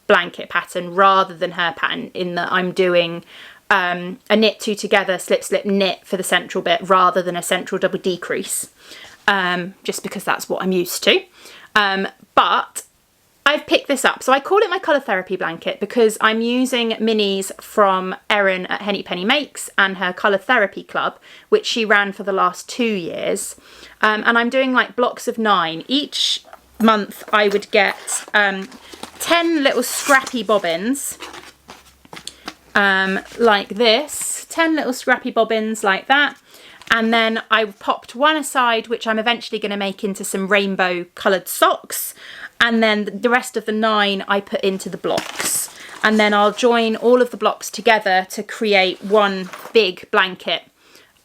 A: blanket pattern rather than her pattern, in that I'm doing a knit 2 together, slip slip knit for the central bit rather than a central double decrease, just because that's what I'm used to. But I've picked this up, so I call it my colour therapy blanket because I'm using minis from Erin at Henny Penny Makes and her colour therapy club, which she ran for the last 2 years, and I'm doing like blocks of 9 each month. I would get 10 little scrappy bobbins like this, 10 little scrappy bobbins like that, and then I popped one aside which I'm eventually going to make into some rainbow coloured socks, and then the rest of the 9 I put into the blocks, and then I'll join all of the blocks together to create one big blanket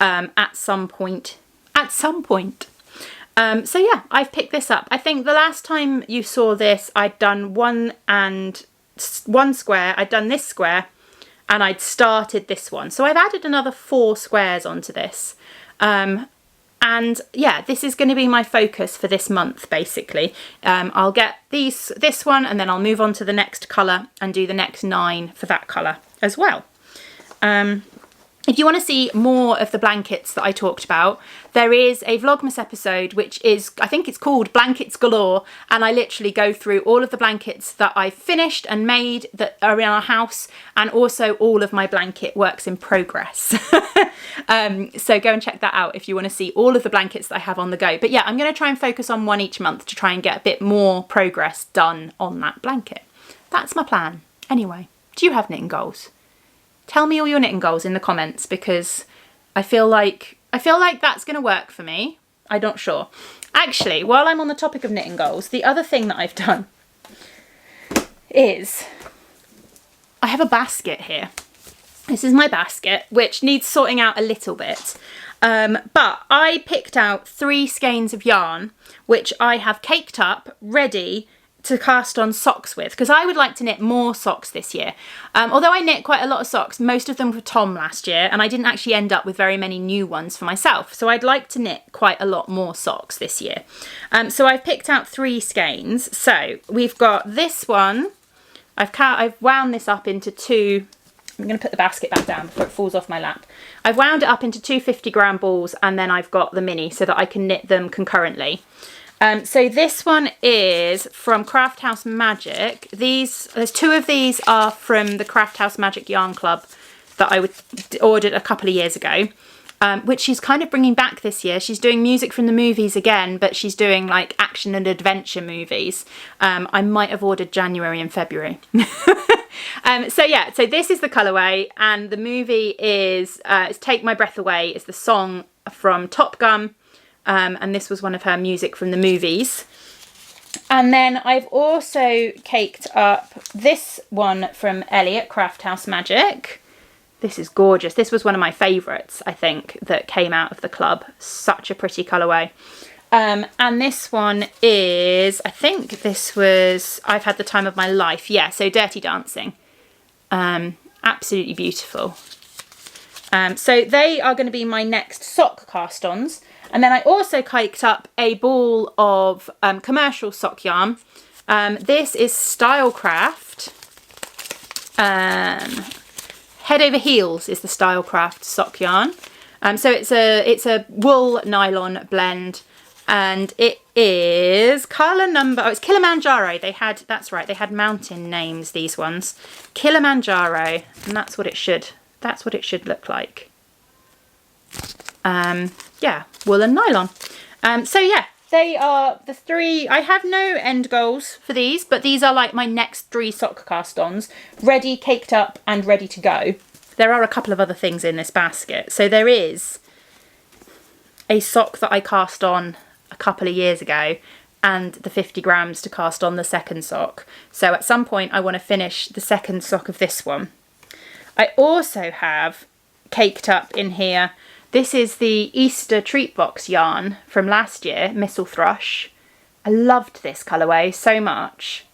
A: at some point. So yeah, I've picked this up. I think the last time you saw this I'd done one square, I'd done this square, and I'd started this one. So I've added another 4 squares onto this. And yeah, this is going to be my focus for this month, basically. I'll get this one, and then I'll move on to the next colour and do the next 9 for that colour as well. If you want to see more of the blankets that I talked about, there is a Vlogmas episode, which is, I think it's called Blankets Galore, and I literally go through all of the blankets that I've finished and made that are in our house, and also all of my blanket works in progress. So go and check that out if you want to see all of the blankets that I have on the go. But yeah, I'm going to try and focus on one each month to try and get a bit more progress done on that blanket. That's my plan. Anyway, do you have knitting goals? Tell me all your knitting goals in the comments, because I feel like that's going to work for me. I'm not sure. Actually, while I'm on the topic of knitting goals, the other thing that I've done is I have a basket here. This is my basket, which needs sorting out a little bit. But I picked out 3 skeins of yarn, which I have caked up, ready to cast on socks with, because I would like to knit more socks this year. Although I knit quite a lot of socks, most of them for Tom last year, and I didn't actually end up with very many new ones for myself. So I'd like to knit quite a lot more socks this year. So I've picked out 3 skeins. So we've got this one. I've wound this up into 2. I'm going to put the basket back down before it falls off my lap. I've wound it up into 2 50-gram balls, and then I've got the mini so that I can knit them concurrently. So this one is from Craft House Magic. There's 2 of these are from the Craft House Magic Yarn Club that I ordered a couple of years ago, which she's kind of bringing back this year. She's doing music from the movies again, but she's doing like action and adventure movies. I might have ordered January and February. So yeah, so this is the colourway, and the movie is it's Take My Breath Away is the song from Top Gun. And this was one of her music from the movies. And then I've also caked up this one from Ellie at Craft House Magic. This is gorgeous. This was one of my favourites, I think, that came out of the club. Such a pretty colourway. And this one is, I think this was I've Had the Time of My Life. Yeah, so Dirty Dancing. Absolutely beautiful. So they are going to be my next sock cast-ons. And then I also caked up a ball of commercial sock yarn. This is Stylecraft. Head Over Heels is the Stylecraft sock yarn. So it's a wool nylon blend. And it is colour number, oh, it's Kilimanjaro. They had, that's right, they had mountain names, these ones. Kilimanjaro, and that's what it should look like. Yeah, wool and nylon. So yeah, they are the three. I have no end goals for these, but these are like my next 3 sock cast-ons, ready, caked up and ready to go. There are a couple of other things in this basket. So there is a sock that I cast on a couple of years ago, and the 50 grams to cast on the second sock. So at some point I want to finish the second sock of this one. I also have caked up in here, this is the Easter treat box yarn from last year, Missile Thrush. I loved this colourway so much.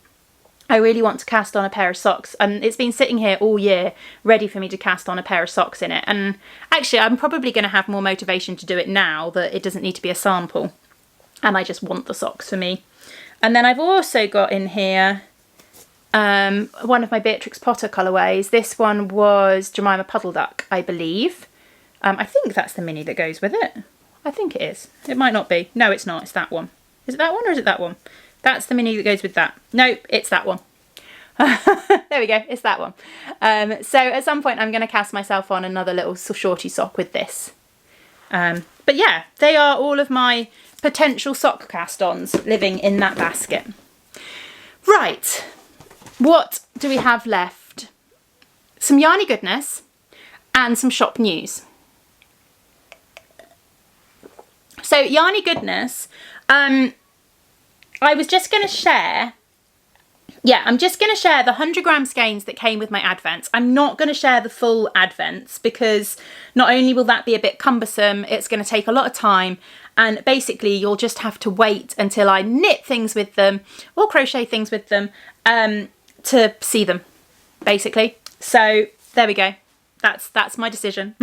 A: I really want to cast on a pair of socks, and it's been sitting here all year ready for me to cast on a pair of socks in it. And actually I'm probably going to have more motivation to do it now that it doesn't need to be a sample. And I just want the socks for me. And then I've also got in here one of my Beatrix Potter colourways. This one was Jemima Puddle Duck, I believe. I think that's the mini that goes with it. I think it is. It might not be. No, it's not. It's that one. Is it that one or is it that one? That's the mini that goes with that. Nope, it's that one. There we go. It's that one. So at some point I'm going to cast myself on another little shorty sock with this. But yeah, they are all of my potential sock cast-ons living in that basket. Right, what do we have left? Some yarny goodness and some shop news. So yarny goodness, I was just going to share, I'm just going to share the 100 gram skeins that came with my advents. I'm not going to share the full advents because not only will that be a bit cumbersome, it's going to take a lot of time, and basically you'll just have to wait until I knit things with them or crochet things with them to see them, basically. So there we go. That's my decision.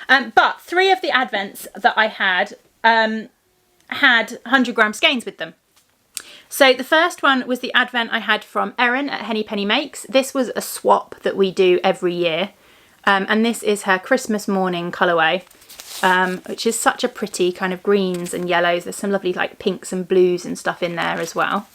A: But 3 of the advents that I had 100 gram skeins with them. So the first one was the advent I had from Erin at Henny Penny Makes. This was a swap that we do every year. And this is her Christmas morning colourway, which is such a pretty kind of greens and yellows. There's some lovely like pinks and blues and stuff in there as well.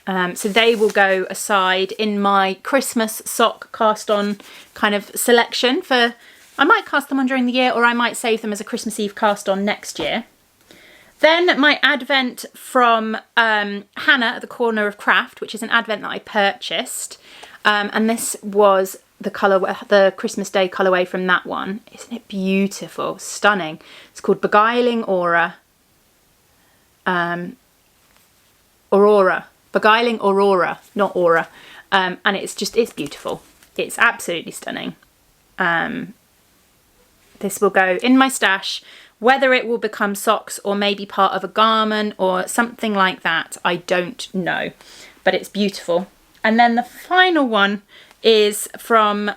A: So they will go aside in my Christmas sock cast on kind of selection for, I might cast them on during the year or I might save them as a Christmas Eve cast on next year. Then my advent from Hannah at the Corner of Craft, which is an advent that I purchased. And this was the colour, the Christmas Day colourway from that one. Isn't it beautiful? Stunning. It's called Beguiling Aura. Aurora. Beguiling Aurora, not Aura. And it's beautiful. It's absolutely stunning. This will go in my stash. Whether it will become socks or maybe part of a garment or something like that, I don't know. But it's beautiful. And then the final one is from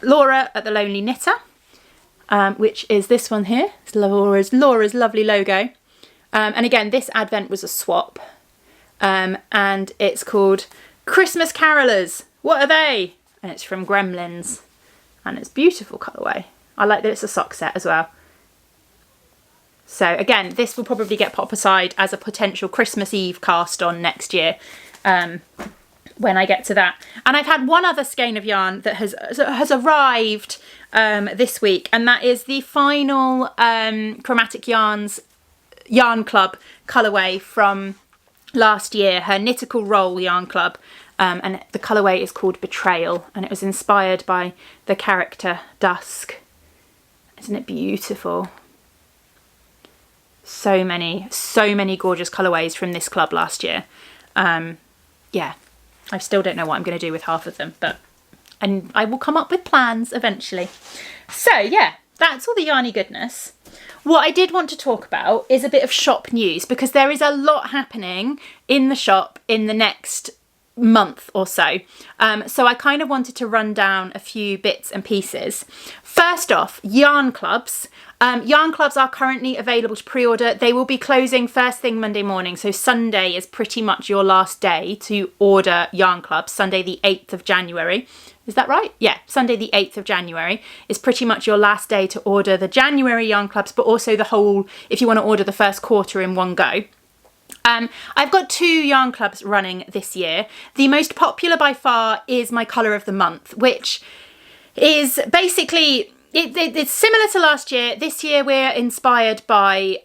A: Laura at the Lonely Knitter, which is this one here. It's Laura's lovely logo. And again, this advent was a swap. And it's called Christmas Carolers. What are they? And it's from Gremlins. And it's beautiful colourway. I like that it's a sock set as well. So again, this will probably get pop aside as a potential Christmas Eve cast on next year when I get to that. And I've had one other skein of yarn that has arrived this week, and that is the final Chromatic Yarns Yarn Club colourway from last year, her Knitical Roll Yarn Club. And the colourway is called Betrayal, and it was inspired by the character Dusk. Isn't it beautiful? So many gorgeous colourways from this club last year. Yeah, I still don't know what I'm going to do with half of them, and I will come up with plans eventually. So yeah, that's all the yarny goodness. What I did want to talk about is a bit of shop news, because there is a lot happening in the shop in the next month or so. So I kind of wanted to run down a few bits and pieces. First off, yarn clubs. Yarn clubs are currently available to pre-order. They will be closing first thing Monday morning. So Sunday is pretty much your last day to order yarn clubs, Sunday the 8th of January. Is that right? Yeah, Sunday the 8th of January is pretty much your last day to order the January yarn clubs, but also the whole, if you want to order the first quarter in one go. I've got 2 yarn clubs running this year. The most popular by far is my colour of the month, which is basically, it's similar to last year. This year we're inspired by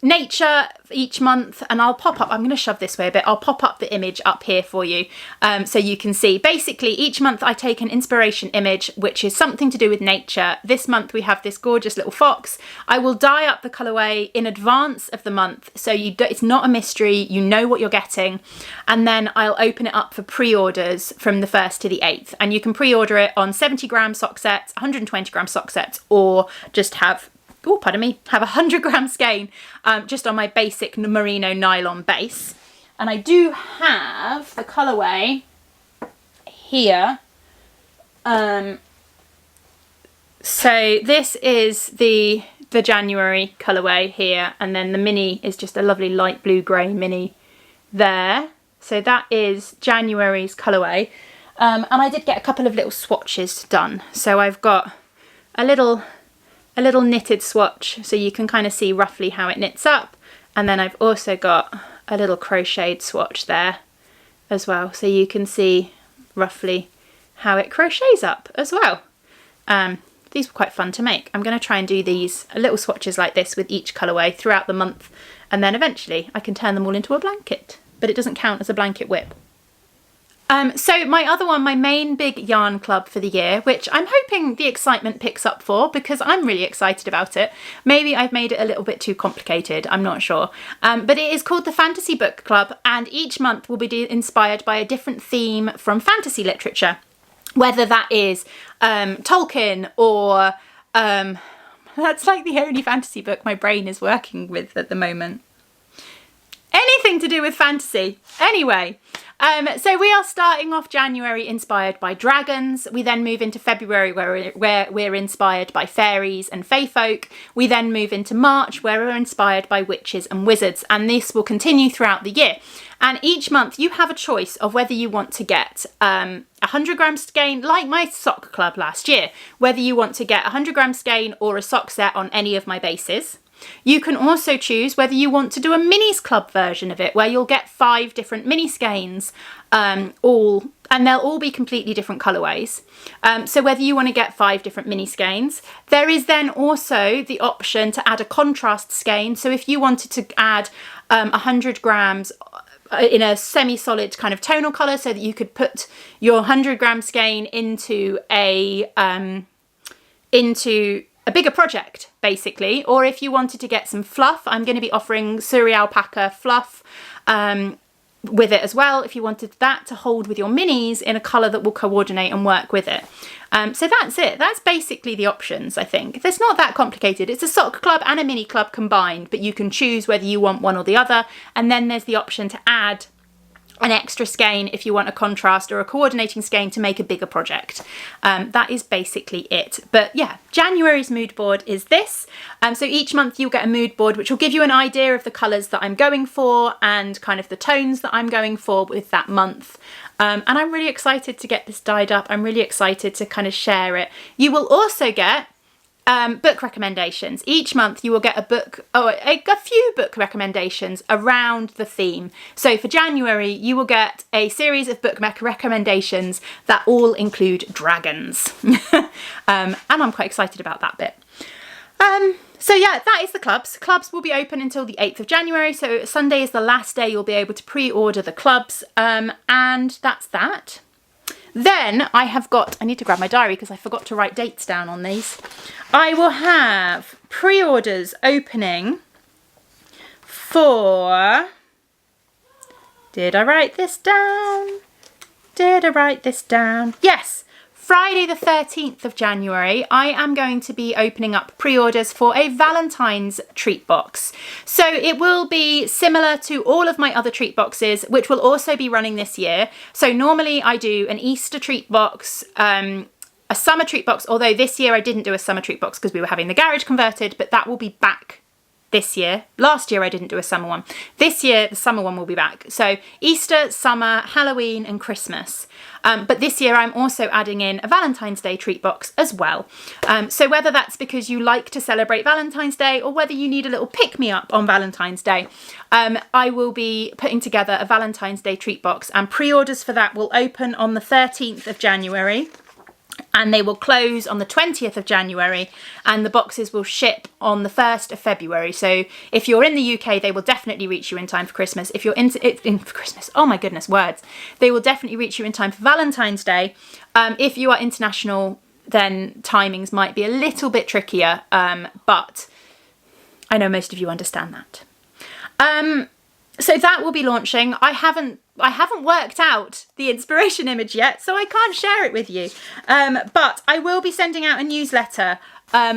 A: nature each month, and I'll pop up, I'm going to shove this way a bit, I'll pop up the image up here for you so you can see. Basically each month I take an inspiration image which is something to do with nature. This month we have this gorgeous little fox. I will dye up the colourway in advance of the month so it's not a mystery, you know what you're getting, and then I'll open it up for pre-orders from the 1st to the 8th, and you can pre-order it on 70-gram sock sets, 120-gram sock sets, or just have have a 100-gram skein just on my basic merino nylon base. And I do have the colourway here. So this is the January colourway here, and then the mini is just a lovely light blue grey mini there. So that is January's colourway. And I did get a couple of little swatches done. So I've got a little knitted swatch so you can kind of see roughly how it knits up, and then I've also got a little crocheted swatch there as well so you can see roughly how it crochets up as well. These were quite fun to make. I'm going to try and do these little swatches like this with each colourway throughout the month, and then eventually I can turn them all into a blanket, but it doesn't count as a blanket whip. So my other one, my main big yarn club for the year, which I'm hoping the excitement picks up for because I'm really excited about it. Maybe I've made it a little bit too complicated, I'm not sure. But it is called the Fantasy Book Club, and each month will be inspired by a different theme from fantasy literature, whether that is Tolkien or that's like the only fantasy book my brain is working with at the moment. Anything to do with fantasy. Anyway, so we are starting off January inspired by dragons. We then move into February where we're inspired by fairies and fae folk. We then move into March where we're inspired by witches and wizards, and this will continue throughout the year. And each month you have a choice of whether you want to get 100-gram skein, like my sock club last year, whether you want to get 100-gram skein or a sock set on any of my bases. You can also choose whether you want to do a minis club version of it, where you'll get 5 different mini skeins, and they'll all be completely different colourways. So whether you want to get 5 different mini skeins, there is then also the option to add a contrast skein. So if you wanted to add 100 grams in a semi-solid kind of tonal colour, so that you could put your 100-gram skein into a bigger project, basically. Or if you wanted to get some fluff, I'm going to be offering Suri alpaca fluff with it as well, if you wanted that to hold with your minis in a colour that will coordinate and work with it. So that's it. That's basically the options, I think. It's not that complicated. It's a sock club and a mini club combined, but you can choose whether you want one or the other. And then there's the option to add an extra skein if you want a contrast or a coordinating skein to make a bigger project. That is basically it. But yeah, January's mood board is this. So each month you'll get a mood board which will give you an idea of the colours that I'm going for and kind of the tones that I'm going for with that month. And I'm really excited to get this dyed up. I'm really excited to kind of share it. You will also get book recommendations. Each month you will get a book, a few book recommendations around the theme. So for January you will get a series of book recommendations that all include dragons. And I'm quite excited about that bit. So yeah, that is the clubs. Clubs will be open until the 8th of January. So Sunday is the last day you'll be able to pre-order the clubs. And that's that. Then I need to grab my diary because I forgot to write dates down on these. I will have pre-orders opening for, did I write this down? Yes, Friday the 13th of January, I am going to be opening up pre-orders for a Valentine's treat box. So it will be similar to all of my other treat boxes, which will also be running this year. So normally I do an Easter treat box, a summer treat box, although this year I didn't do a summer treat box because we were having the garage converted, but that will be back this year. Last year I didn't do a summer one. This year the summer one will be back. So Easter, summer, Halloween and Christmas. But this year I'm also adding in a Valentine's Day treat box as well. So whether that's because you like to celebrate Valentine's Day or whether you need a little pick-me-up on Valentine's Day, I will be putting together a Valentine's Day treat box, and pre-orders for that will open on the 13th of January. And they will close on the 20th of January, and the boxes will ship on the 1st of February. So if you're in the UK, they will definitely reach you in time for Christmas. If you're in for Christmas, oh my goodness, words. They will definitely reach you in time for Valentine's Day. If you are international, then timings might be a little bit trickier, but I know most of you understand that. So that will be launching. I haven't worked out the inspiration image yet, so I can't share it with you. But I will be sending out a newsletter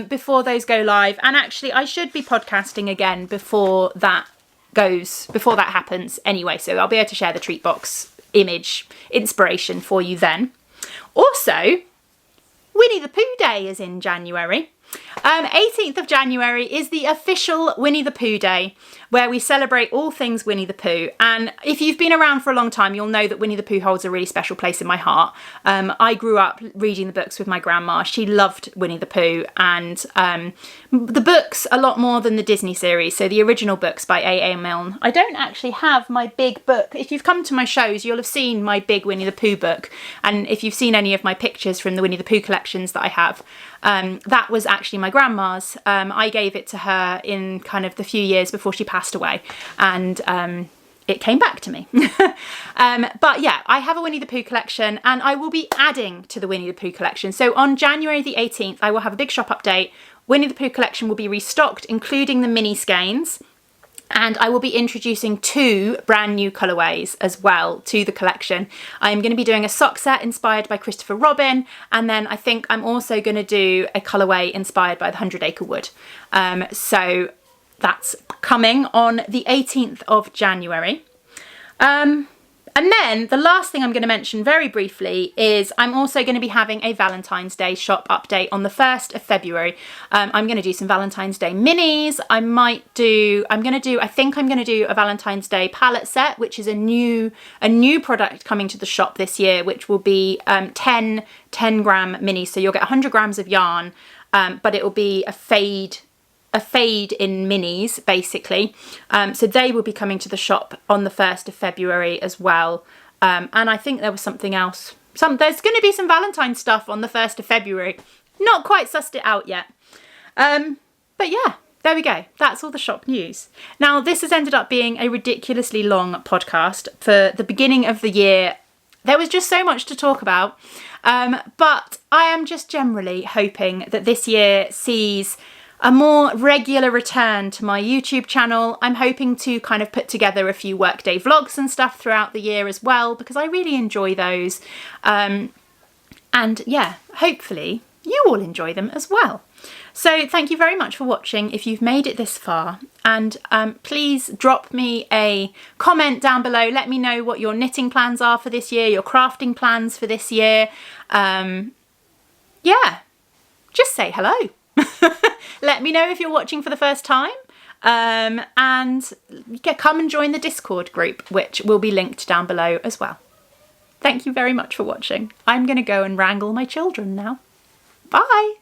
A: before those go live, and actually I should be podcasting again before that happens anyway, so I'll be able to share the treat box image inspiration for you then. Also, Winnie the Pooh Day is in January. 18th of January is the official Winnie the Pooh Day, where we celebrate all things Winnie the Pooh. And if you've been around for a long time, you'll know that Winnie the Pooh holds a really special place in my heart. I grew up reading the books with my grandma. She loved Winnie the Pooh, and the books a lot more than the Disney series. So the original books by A.A. Milne. I don't actually have my big book. If you've come to my shows, you'll have seen my big Winnie the Pooh book. And if you've seen any of my pictures from the Winnie the Pooh collections that I have, that was actually my grandma's. I gave it to her in kind of the few years before she passed away, and it came back to me. But yeah, I have a Winnie the Pooh collection, and I will be adding to the Winnie the Pooh collection. So on January the 18th, I will have a big shop update. Winnie the Pooh collection will be restocked, including the mini skeins. And I will be introducing 2 brand new colourways as well to the collection. I'm going to be doing a sock set inspired by Christopher Robin, and then I think I'm also going to do a colourway inspired by the 100 Acre Wood. So that's coming on the 18th of January. And then the last thing I'm going to mention very briefly is I'm also going to be having a Valentine's Day shop update on the 1st of February. I'm going to do some Valentine's Day minis. I think I'm going to do a Valentine's Day palette set, which is a new product coming to the shop this year, which will be 10 gram minis. So you'll get 100 grams of yarn, but it will be a fade in minis, basically. So they will be coming to the shop on the 1st of February as well. And I think there was something else. There's going to be some Valentine's stuff on the 1st of February. Not quite sussed it out yet. But yeah, there we go. That's all the shop news. Now, this has ended up being a ridiculously long podcast. For the beginning of the year, there was just so much to talk about. But I am just generally hoping that this year sees a more regular return to my YouTube channel. I'm hoping to kind of put together a few workday vlogs and stuff throughout the year as well, because I really enjoy those. And yeah, hopefully you all enjoy them as well. So thank you very much for watching if you've made it this far, and please drop me a comment down below. Let me know what your knitting plans are for this year, your crafting plans for this year. Yeah, just say hello. Let me know if you're watching for the first time, and come and join the Discord group, which will be linked down below as well. Thank you very much for watching. I'm going to go and wrangle my children now. Bye!